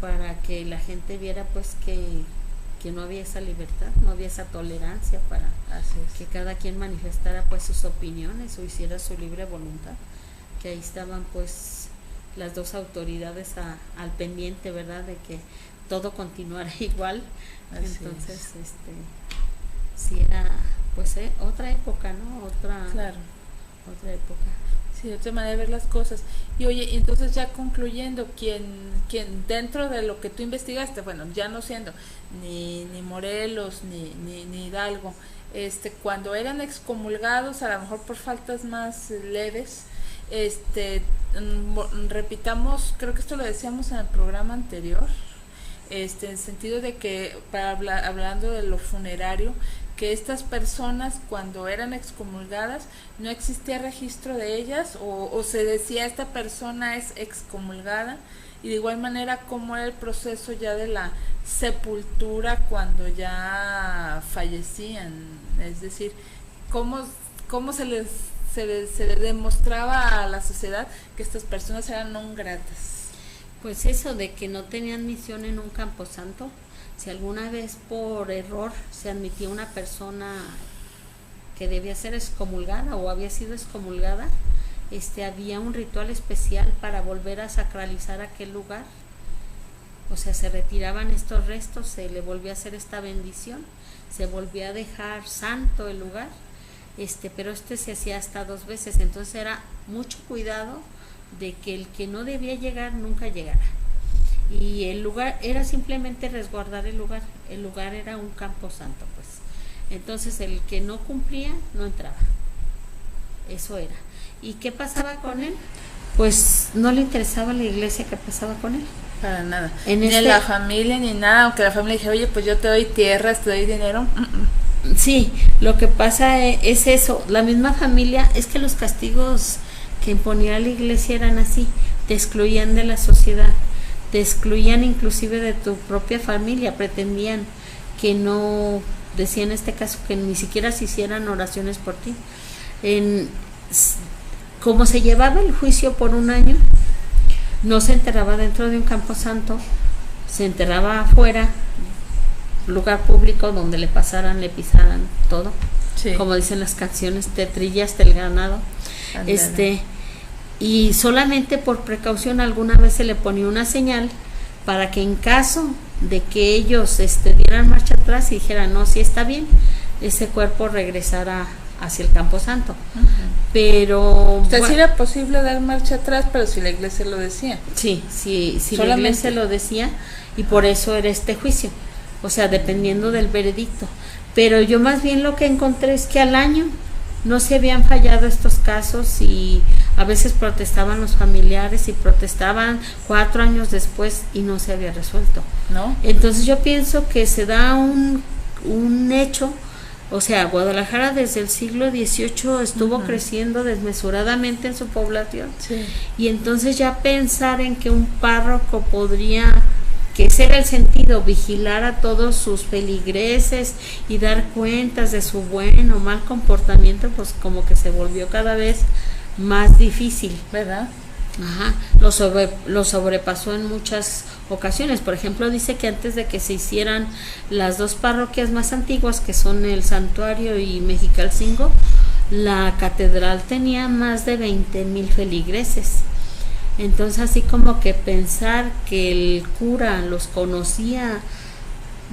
para que la gente viera pues que no había esa libertad, no había esa tolerancia para que cada quien manifestara pues sus opiniones o hiciera su libre voluntad, que ahí estaban pues las dos autoridades al pendiente, ¿verdad?, de que todo continuara igual. Entonces sí era pues otra época, ¿no? Otra época. Sí, otra manera de ver las cosas. Y oye, entonces ya concluyendo, quien dentro de lo que tú investigaste, bueno, ya no siendo ni Morelos ni Hidalgo, cuando eran excomulgados, a lo mejor por faltas más leves, repitamos, creo que esto lo decíamos en el programa anterior, en el sentido de que, hablando de lo funerario, que estas personas cuando eran excomulgadas no existía registro de ellas o se decía esta persona es excomulgada, y de igual manera cómo era el proceso ya de la sepultura cuando ya fallecían, es decir, cómo se les demostraba a la sociedad que estas personas eran non gratas. Pues eso de que no tenían misión en un camposanto. Si alguna vez por error se admitía una persona que debía ser excomulgada o había sido excomulgada, había un ritual especial para volver a sacralizar aquel lugar. O sea, se retiraban estos restos, se le volvía a hacer esta bendición, se volvía a dejar santo el lugar, pero se hacía hasta 2 veces. Entonces era mucho cuidado de que el que no debía llegar nunca llegara. Y el lugar era simplemente resguardar el lugar era un camposanto, pues. Entonces el que no cumplía no entraba, eso era. ¿Y qué pasaba con él? Pues no le interesaba la iglesia qué pasaba con él. Para nada, ni la familia ni nada, aunque la familia dije, oye, pues yo te doy tierras, te doy dinero. Sí, lo que pasa es eso, la misma familia, es que los castigos que imponía la iglesia eran así, te excluían de la sociedad, te excluían inclusive de tu propia familia, pretendían que no, decía en este caso, que ni siquiera se hicieran oraciones por ti. Como se llevaba el juicio por 1 año, no se enterraba dentro de un camposanto, se enterraba afuera, lugar público donde le pisaran todo, sí. Como dicen las canciones, te trillaste el ganado. Andale. Y solamente por precaución alguna vez se le ponía una señal para que en caso de que ellos dieran marcha atrás y dijeran no, sí está bien, ese cuerpo regresara hacia el camposanto. Uh-huh. Pero sí era posible dar marcha atrás, pero si la iglesia lo decía. Sí, la iglesia lo decía, y por eso era este juicio, o sea, dependiendo del veredicto. Pero yo más bien lo que encontré es que al año no se habían fallado estos casos, y a veces protestaban los familiares y protestaban 4 años después y no se había resuelto, ¿no? Entonces yo pienso que se da un hecho, o sea, Guadalajara desde el siglo XVIII estuvo creciendo desmesuradamente en su población, sí. Y entonces ya pensar en que un párroco podría, que ese era el sentido, vigilar a todos sus feligreses y dar cuentas de su buen o mal comportamiento, pues como que se volvió cada vez más difícil, ¿verdad? Ajá, lo sobrepasó en muchas ocasiones. Por ejemplo, dice que antes de que se hicieran las 2 parroquias más antiguas, que son el Santuario y Mexicalcingo, la catedral tenía más de 20,000 feligreses. Entonces, así como que pensar que el cura los conocía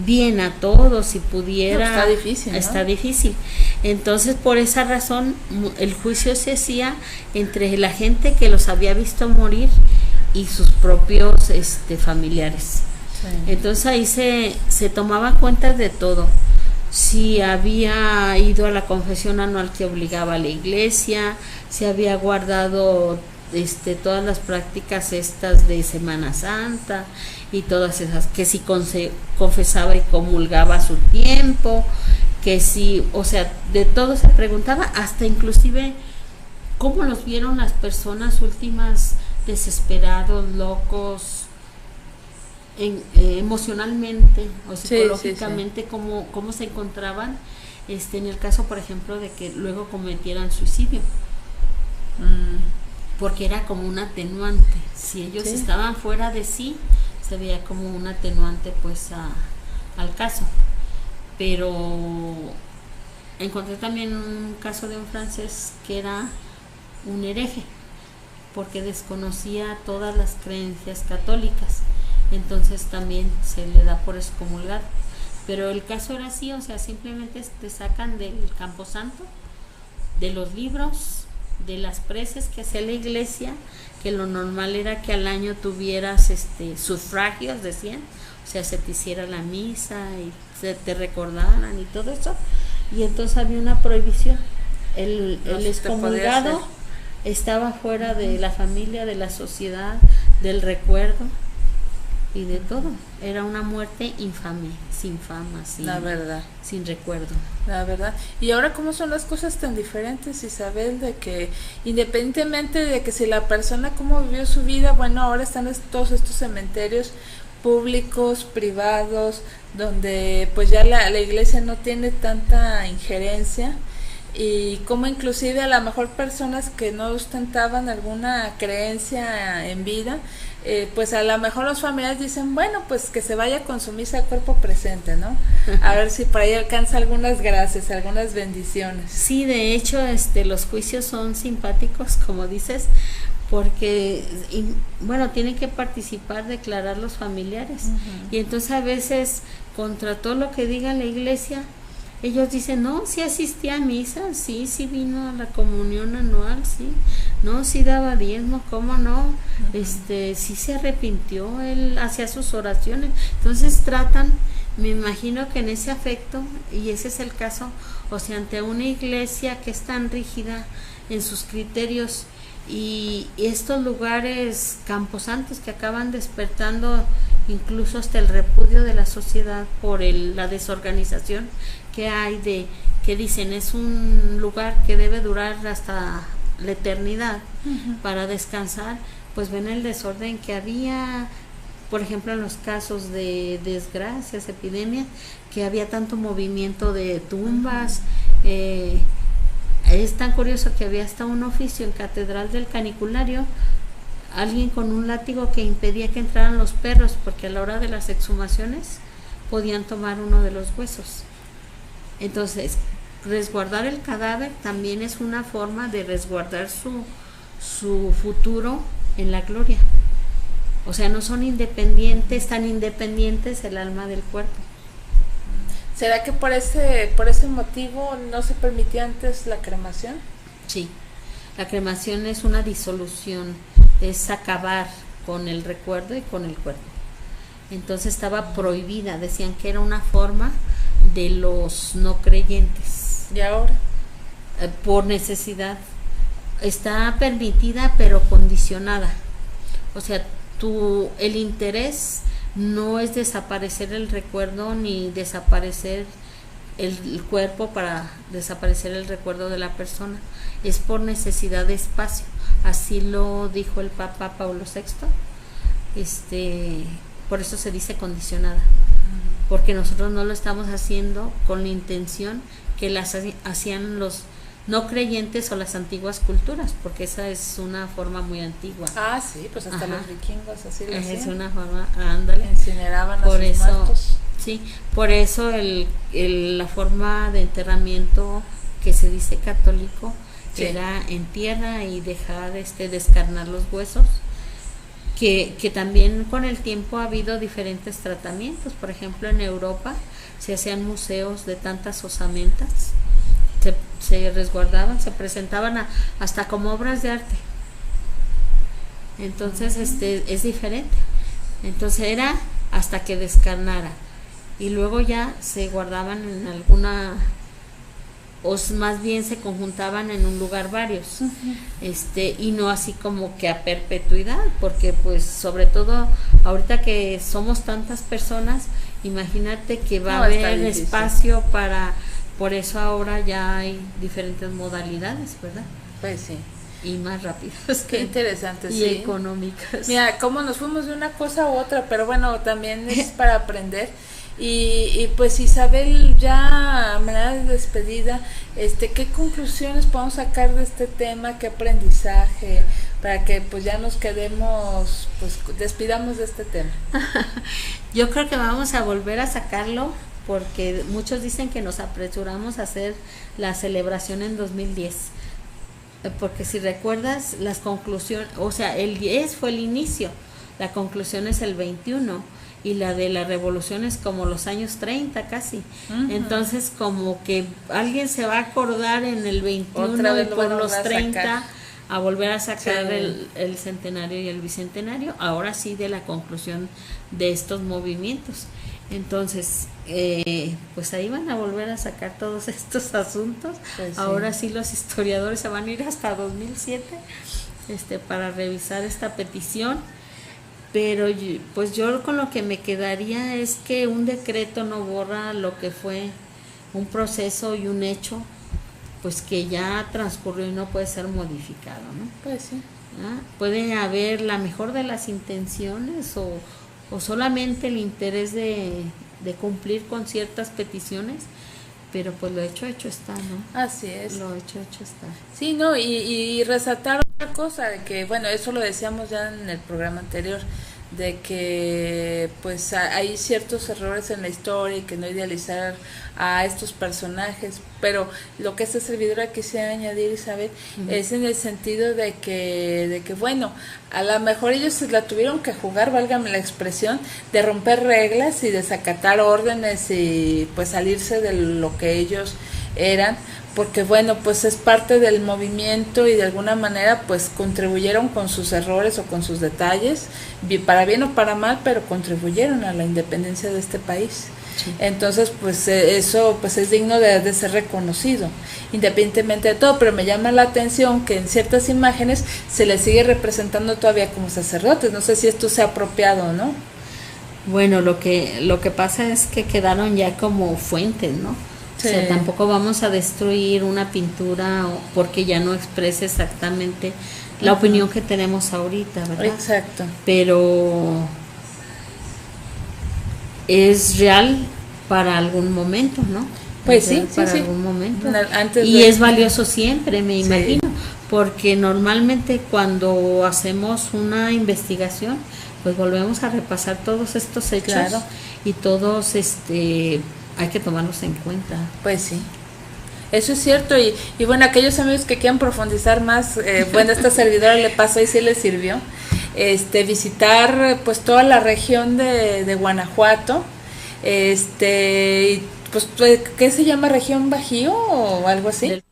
bien a todos y pudiera... No, está difícil, ¿no? Está difícil. Entonces, por esa razón, el juicio se hacía entre la gente que los había visto morir y sus propios familiares. Sí. Entonces, ahí se tomaban cuentas de todo. Si había ido a la confesión anual que obligaba a la iglesia, si había guardado todas las prácticas estas de Semana Santa y todas esas, que si confesaba y comulgaba a su tiempo, que si, o sea, de todo se preguntaba, hasta inclusive cómo los vieron las personas últimas, desesperados, locos, emocionalmente o psicológicamente, sí. Cómo se encontraban, en el caso, por ejemplo, de que luego cometieran suicidio. Porque era como un atenuante. Si ellos estaban fuera de sí, se veía como un atenuante pues al caso. Pero encontré también un caso de un francés que era un hereje, porque desconocía todas las creencias católicas, entonces también se le da por excomulgar. Pero el caso era así, o sea, simplemente te sacan del camposanto, de los libros, de las preces que hacía la iglesia, que lo normal era que al año tuvieras sufragios, decían, o sea, se te hiciera la misa y se te recordaran y todo eso, y entonces había una prohibición. El excomulgado estaba fuera de la familia, de la sociedad, del recuerdo y de todo. Era una muerte infame, sin fama, la verdad, sin recuerdo. La verdad. Y ahora cómo son las cosas tan diferentes, Isabel, de que independientemente de que si la persona cómo vivió su vida, bueno, ahora están todos estos cementerios públicos, privados, donde pues ya la iglesia no tiene tanta injerencia, y como inclusive a lo mejor personas que no ostentaban alguna creencia en vida, pues a lo mejor los familiares dicen, bueno, pues que se vaya con su misa a cuerpo presente, ¿no? A ver si por ahí alcanza algunas gracias, algunas bendiciones. Sí, de hecho, los juicios son simpáticos, como dices, porque, bueno, tienen que participar, declarar los familiares, y entonces a veces, contra todo lo que diga la iglesia, ellos dicen, no, sí asistía a misa, sí vino a la comunión anual, sí, no, sí daba diezmo, ¿cómo no? Sí se arrepintió, él hacía sus oraciones. Entonces tratan, me imagino que en ese afecto, y ese es el caso, o sea, ante una iglesia que es tan rígida en sus criterios, y estos lugares camposantos que acaban despertando incluso hasta el repudio de la sociedad por la desorganización que hay, que dicen es un lugar que debe durar hasta la eternidad para descansar, pues ven el desorden que había, por ejemplo en los casos de desgracias, epidemias, que había tanto movimiento de tumbas. Es tan curioso que había hasta un oficio en Catedral del Caniculario, alguien con un látigo que impedía que entraran los perros, porque a la hora de las exhumaciones podían tomar uno de los huesos. Entonces, resguardar el cadáver también es una forma de resguardar su futuro en la gloria. O sea, no son independientes, tan independientes el alma del cuerpo. ¿Será que por ese motivo no se permitía antes la cremación? Sí, la cremación es una disolución, es acabar con el recuerdo y con el cuerpo. Entonces estaba prohibida, decían que era una forma de los no creyentes. ¿Y ahora? Por necesidad. Está permitida pero condicionada. O sea, el interés no es desaparecer el recuerdo ni desaparecer el cuerpo para desaparecer el recuerdo de la persona. Es por necesidad de espacio. Así lo dijo el Papa Pablo VI. Por eso se dice condicionada, porque nosotros no lo estamos haciendo con la intención que las hacían los no creyentes o las antiguas culturas, porque esa es una forma muy antigua. Ah, sí, pues hasta los vikingos así lo hacían. Es una forma, ándale. Incineraban a sus muertos. Sí, por eso la forma de enterramiento que se dice católico era en tierra y dejar descarnar los huesos. Que también con el tiempo ha habido diferentes tratamientos. Por ejemplo, en Europa se hacían museos de tantas osamentas, se resguardaban, se presentaban hasta como obras de arte. Entonces es diferente. Entonces era hasta que descarnara, y luego ya se guardaban en alguna, o más bien se conjuntaban en un lugar varios, y no así como que a perpetuidad, porque pues sobre todo ahorita que somos tantas personas, imagínate que va a haber espacio por eso ahora ya hay diferentes modalidades, ¿verdad? Pues sí. Y más rápidas. Qué interesante, y económicas. Mira, cómo nos fuimos de una cosa u otra, pero bueno, también es para aprender. Y pues Isabel, ya a manera de despedida, ¿qué conclusiones podemos sacar de este tema? ¿Qué aprendizaje? Para que pues ya nos quedemos, pues despidamos de este tema. Yo creo que vamos a volver a sacarlo, porque muchos dicen que nos apresuramos a hacer la celebración en 2010. Porque si recuerdas las conclusiones, o sea, el 10 fue el inicio, la conclusión es el 21 y la de la revolución es como los años 30 casi. Entonces como que alguien se va a acordar en el 21 y por los 30 a volver a sacar el centenario y el bicentenario, ahora sí de la conclusión de estos movimientos. Entonces, pues ahí van a volver a sacar todos estos asuntos. Pues ahora sí los historiadores se van a ir hasta 2007 para revisar esta petición. Pero pues yo con lo que me quedaría es que un decreto no borra lo que fue un proceso y un hecho, pues que ya transcurrió y no puede ser modificado, ¿no? Pues sí. Puede haber la mejor de las intenciones o solamente el interés de cumplir con ciertas peticiones, pero pues lo hecho está, ¿no? Así es. Lo hecho está. Sí, no, y resaltar otra cosa, de que, bueno, eso lo decíamos ya en el programa anterior, de que pues hay ciertos errores en la historia y que no idealizar a estos personajes, pero lo que esta servidora quisiera añadir, Isabel, es en el sentido de que bueno, a lo mejor ellos se la tuvieron que jugar, válgame la expresión, de romper reglas y desacatar órdenes y pues salirse de lo que ellos eran, porque bueno, pues es parte del movimiento y de alguna manera pues contribuyeron con sus errores o con sus detalles, para bien o para mal, pero contribuyeron a la independencia de este país. Sí. Entonces pues eso pues es digno de ser reconocido, independientemente de todo, pero me llama la atención que en ciertas imágenes se les sigue representando todavía como sacerdotes. No sé si esto sea apropiado o no. Bueno, lo que pasa es que quedaron ya como fuentes, ¿no? Sí. O sea, tampoco vamos a destruir una pintura porque ya no expresa exactamente la opinión que tenemos ahorita, ¿verdad? Exacto. Pero es real para algún momento, ¿no? Pues sí, para sí, algún momento. Antes y es valioso siempre, me imagino, porque normalmente cuando hacemos una investigación, pues volvemos a repasar todos estos hechos, y todos hay que tomarlos en cuenta. Pues sí, eso es cierto. Y bueno, aquellos amigos que quieran profundizar más, bueno, esta servidora le pasó y sí le sirvió, visitar pues toda la región de Guanajuato, pues ¿qué se llama? ¿Región Bajío o algo así?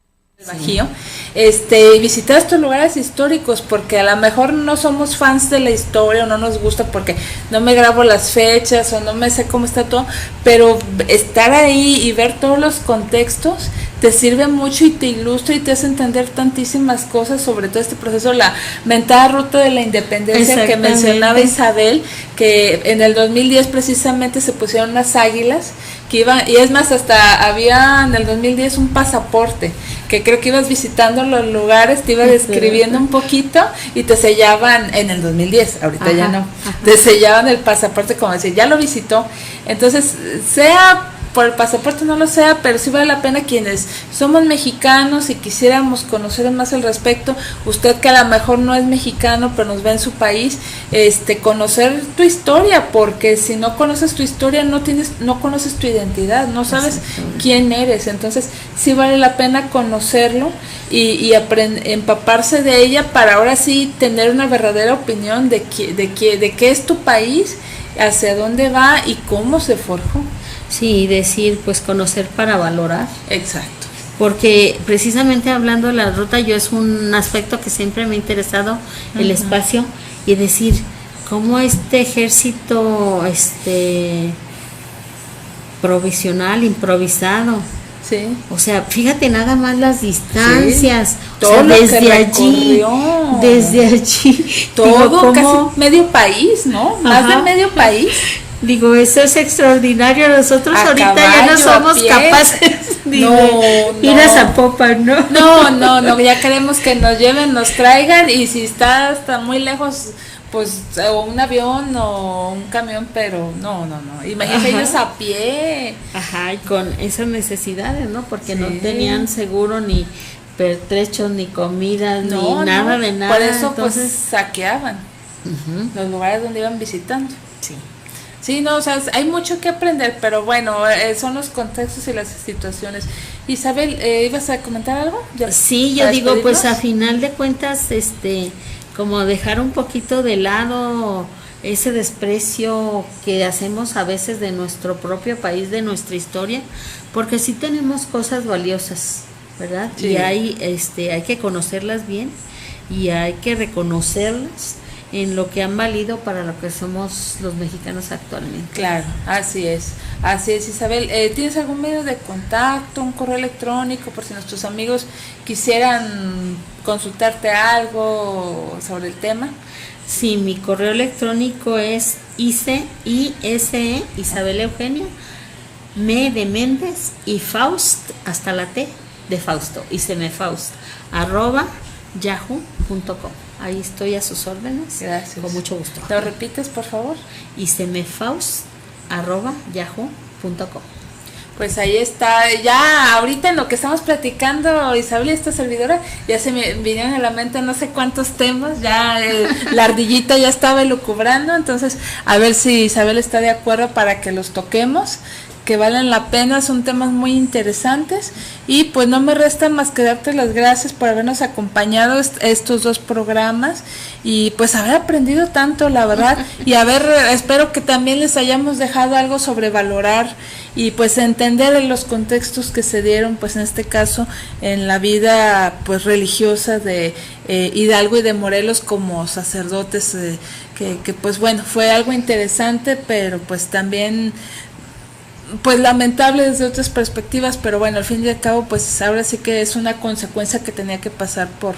Bajío, y visitar estos lugares históricos, porque a lo mejor no somos fans de la historia o no nos gusta porque no me grabo las fechas o no me sé cómo está todo, pero estar ahí y ver todos los contextos te sirve mucho y te ilustra y te hace entender tantísimas cosas sobre todo este proceso, la mentada ruta de la independencia que mencionaba Isabel, que en el 2010 precisamente se pusieron unas águilas que iban, y es más, hasta había en el 2010 un pasaporte que creo que ibas visitando los lugares, te iba describiendo un poquito y te sellaban en el 2010, ahorita ya no, te sellaban el pasaporte como decir, ya lo visitó. Entonces, sea por el pasaporte no lo sea, pero sí vale la pena quienes somos mexicanos y quisiéramos conocer más al respecto, usted que a lo mejor no es mexicano pero nos ve en su país, conocer tu historia, porque si no conoces tu historia no conoces tu identidad, no sabes quién eres. Entonces sí vale la pena conocerlo y empaparse de ella para ahora sí tener una verdadera opinión de qué es tu país, hacia dónde va y cómo se forjó. Sí, decir, pues conocer para valorar. Exacto. Porque precisamente hablando de la ruta, yo es un aspecto que siempre me ha interesado, el espacio, y decir, cómo este ejército provisional, improvisado. Sí. O sea, fíjate nada más las distancias. Sí. Todo o sea, desde allí. Todo, casi medio país, ¿no? Más de medio país. Digo, eso es extraordinario. Nosotros ahorita ya no somos capaces de ir a Zapopan, ¿no? No, ya queremos que nos lleven, nos traigan, y si está hasta muy lejos, pues o un avión o un camión, pero no, imagínense ellos a pie. Ajá, y con esas necesidades, ¿no? Porque no tenían seguro ni pertrechos, ni comida, ni nada de nada. Por eso entonces, pues saqueaban los lugares donde iban visitando. Sí, no, o sea, hay mucho que aprender, pero bueno, son los contextos y las situaciones. Isabel, ¿ibas a comentar algo? Sí, yo digo, pues a final de cuentas, como dejar un poquito de lado ese desprecio que hacemos a veces de nuestro propio país, de nuestra historia, porque sí tenemos cosas valiosas, ¿verdad? Sí. Y hay que conocerlas bien y hay que reconocerlas en lo que han valido para lo que somos los mexicanos actualmente. Claro, así es Isabel. ¿Tienes algún medio de contacto, un correo electrónico por si nuestros amigos quisieran consultarte algo sobre el tema? Sí, mi correo electrónico es ISE, Isabel Eugenia, M de Méndez y Faust, hasta la T de Fausto, isemefaust, @yahoo.com. Ahí estoy a sus órdenes. Gracias. Con mucho gusto. ¿Lo repites, por favor? isemefaust@yahoo.com. Pues ahí está. Ya ahorita en lo que estamos platicando, Isabel y esta servidora, ya se me vinieron a la mente no sé cuántos temas. Ya la ardillita ya estaba elucubrando. Entonces, a ver si Isabel está de acuerdo para que los toquemos, que valen la pena, son temas muy interesantes. Y pues no me resta más que darte las gracias por habernos acompañado estos 2 programas y pues haber aprendido tanto, la verdad, y espero que también les hayamos dejado algo sobre valorar y pues entender los contextos que se dieron, pues en este caso en la vida pues religiosa de Hidalgo y de Morelos como sacerdotes, que pues bueno, fue algo interesante, pero pues también pues lamentable desde otras perspectivas, pero bueno, al fin y al cabo pues ahora sí que es una consecuencia que tenía que pasar por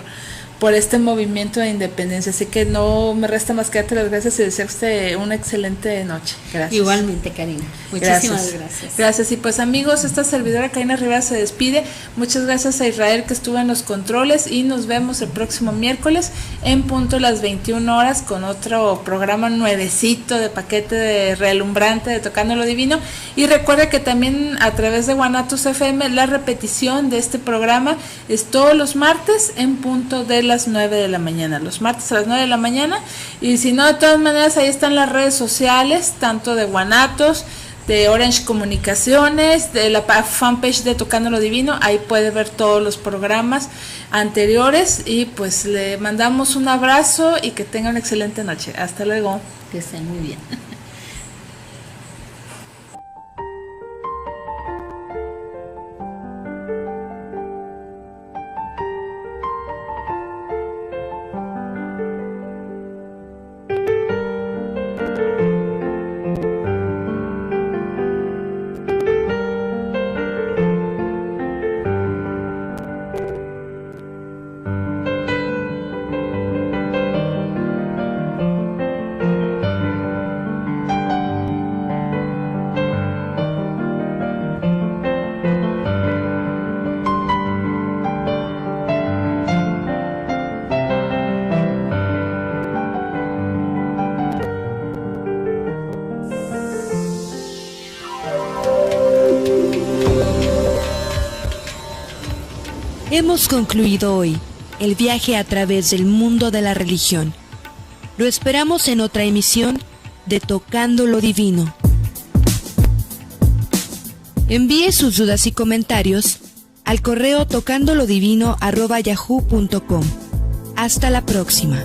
este movimiento de independencia, así que no me resta más que darte las gracias y desearte una excelente noche. Gracias. Igualmente, Karina, muchísimas gracias. Gracias, y pues amigos, esta servidora Karina Rivera se despide. Muchas gracias a Israel que estuvo en los controles y nos vemos el próximo miércoles en punto las 21 horas con otro programa nuevecito de paquete de relumbrante de Tocando lo Divino. Y recuerda que también a través de Guanatos FM la repetición de este programa es todos los martes en punto de las 9 de la mañana, los martes a las 9 de la mañana, y si no, de todas maneras ahí están las redes sociales, tanto de Guanatos, de Orange Comunicaciones, de la fanpage de Tocando lo Divino, ahí puede ver todos los programas anteriores, y pues le mandamos un abrazo y que tenga una excelente noche. Hasta luego. Que estén muy bien. Hemos concluido hoy el viaje a través del mundo de la religión. Lo esperamos en otra emisión de Tocando lo Divino. Envíe sus dudas y comentarios al correo tocandolodivino@yahoo.com. Hasta la próxima.